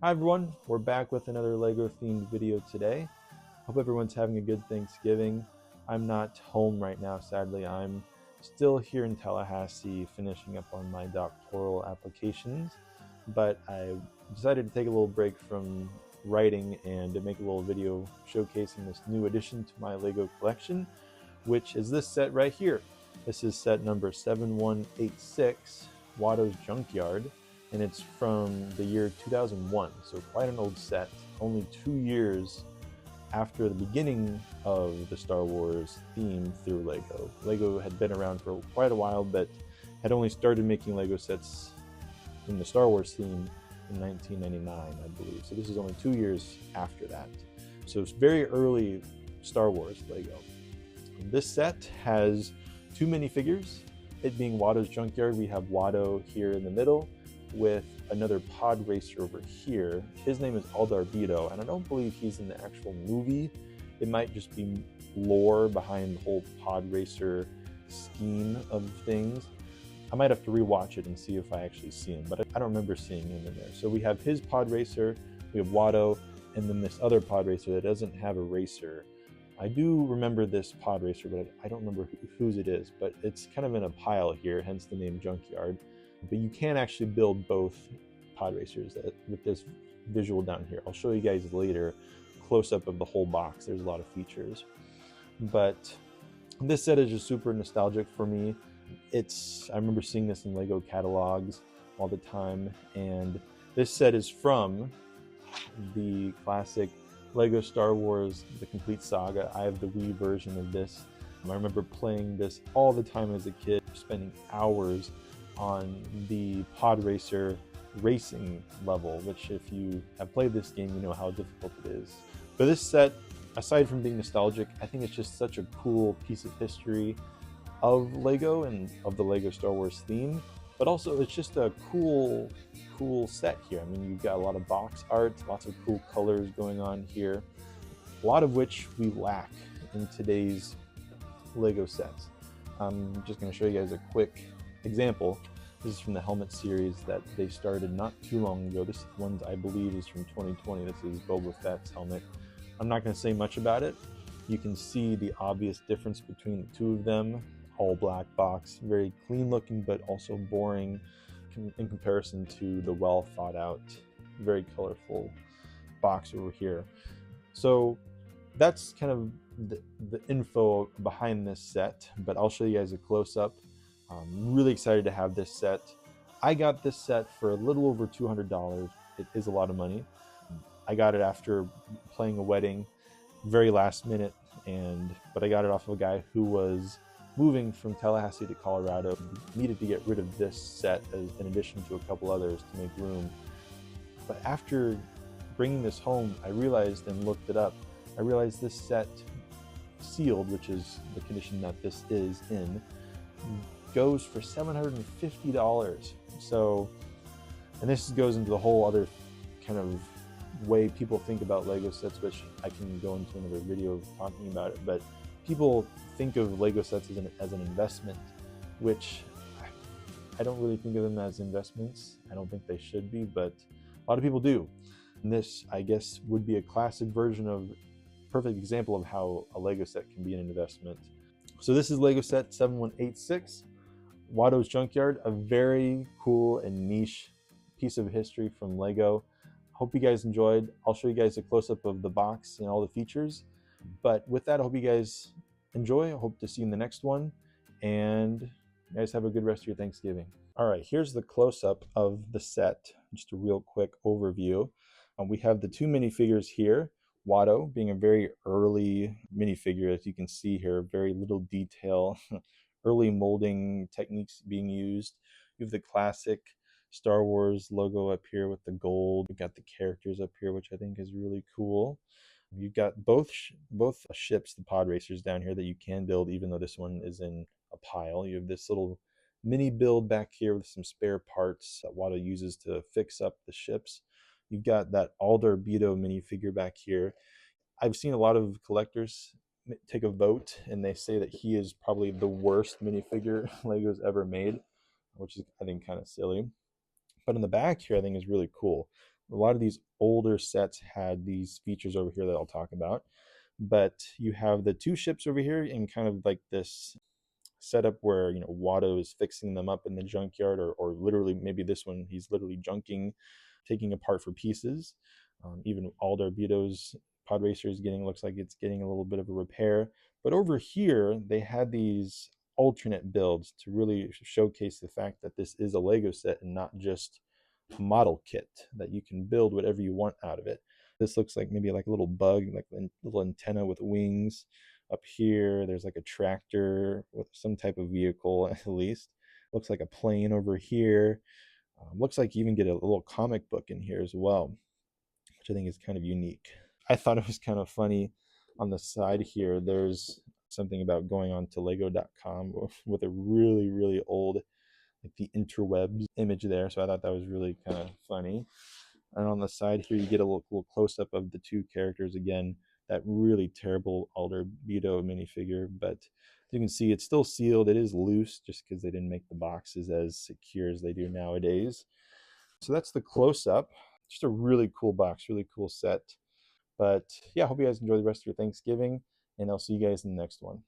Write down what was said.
Hi everyone, we're back with another LEGO themed video today. Hope everyone's having a good Thanksgiving. I'm not home right now, sadly. I'm still here in Tallahassee finishing up on my doctoral applications, but I decided to take a little break from writing and to make a little video showcasing this new addition to my LEGO collection, which is this set right here. This is set number 7186, Watto's Junkyard, and it's from the year 2001, so quite an old set, only 2 years after the beginning of the Star Wars theme through LEGO. LEGO had been around for quite a while, but had only started making LEGO sets in the Star Wars theme in 1999, I believe. So this is only 2 years after that. So it's very early Star Wars LEGO. This set has 2 minifigures, it being Watto's Junkyard. We have Watto here in the middle, with another pod racer over here. His name is Aldarbedo, and I don't believe he's in the actual movie. It might just be lore behind the whole pod racer scheme of things. I might have to rewatch it and see if I actually see him, but I don't remember seeing him in there. So we have his pod racer, we have Watto, and then this other pod racer that doesn't have a racer. I do remember this pod racer, but I don't remember whose it is, but it's kind of in a pile here, hence the name Junkyard. But you can actually build both pod racers with this visual down here. I'll show you guys later close-up of the whole box. There's a lot of features. But this set is just super nostalgic for me. I remember seeing this in LEGO catalogs all the time, and this set is from the classic LEGO Star Wars The Complete Saga. I have the Wii version of this. I remember playing this all the time as a kid, spending hours on the pod racer racing level, which if you have played this game, you know how difficult it is. But this set, aside from being nostalgic, I think it's just such a cool piece of history of LEGO and of the LEGO Star Wars theme, but also it's just a cool set here. I mean, you've got a lot of box art, lots of cool colors going on here, a lot of which we lack in today's LEGO sets. I'm just going to show you guys a quick example. This is from the helmet series that they started not too long ago. This one, I believe, is from 2020. This is Boba Fett's helmet. I'm not going to say much about it. You can see the obvious difference between the two of them. All black box, very clean looking, but also boring in comparison to the well thought out, very colorful box over here. So that's kind of the info behind this set, but I'll show you guys a close-up. I'm really excited to have this set. I got this set for a little over $200. It is a lot of money. I got it after playing a wedding, very last minute, but I got it off of a guy who was moving from Tallahassee to Colorado, needed to get rid of this set in addition to a couple others to make room. But after bringing this home, I realized and looked it up, I realized this set sealed, which is the condition that this is in, goes for $750. So, and this goes into the whole other kind of way people think about LEGO sets, which I can go into another video talking about it, but people think of LEGO sets as an investment, which I don't really think of them as investments. I don't think they should be, but a lot of people do. And this, I guess, would be a classic version of perfect example of how a LEGO set can be an investment. So this is LEGO set 7186, Watto's Junkyard, a very cool and niche piece of history from LEGO. Hope you guys enjoyed. I'll show you guys a close-up of the box and all the features. But with that, I hope you guys enjoy. I hope to see you in the next one. And you guys have a good rest of your Thanksgiving. All right, here's the close-up of the set. Just a real quick overview. We have the 2 minifigures here. Watto being a very early minifigure, as you can see here, very little detail, early molding techniques being used. You have the classic Star Wars logo up here with the gold. We've got the characters up here, which I think is really cool. You've got both ships, the pod racers down here that you can build, even though this one is in a pile. You have this little mini build back here with some spare parts that Watto uses to fix up the ships. You've got that Aldarbedo minifigure back here. I've seen a lot of collectors take a vote, and they say that he is probably the worst minifigure LEGO's ever made, which is, I think, kind of silly. But in the back here, I think is really cool. A lot of these older sets had these features over here that I'll talk about. But you have the two ships over here in kind of like this setup where, you know, Watto is fixing them up in the junkyard, or literally maybe this one he's literally junking, taking apart for pieces. Even Aldarbedo's pod racer is getting, looks like it's getting a little bit of a repair. But over here they had these alternate builds to really showcase the fact that this is a Lego set and not just a model kit, that you can build whatever you want out of it. This looks like maybe like a little bug, like a little antenna with wings. Up here there's like a tractor with some type of vehicle at least. Looks like a plane over here. Looks like you even get a little comic book in here as well, which I think is kind of unique. I thought it was kind of funny on the side here. There's something about going on to lego.com with a really, really old, like the interwebs image there. So I thought that was really kind of funny. And on the side here, you get a little close up of the two characters again. That really terrible Aldarbedo minifigure, but you can see it's still sealed. It is loose just because they didn't make the boxes as secure as they do nowadays. So that's the close up. Just a really cool box, really cool set. But yeah, I hope you guys enjoy the rest of your Thanksgiving, and I'll see you guys in the next one.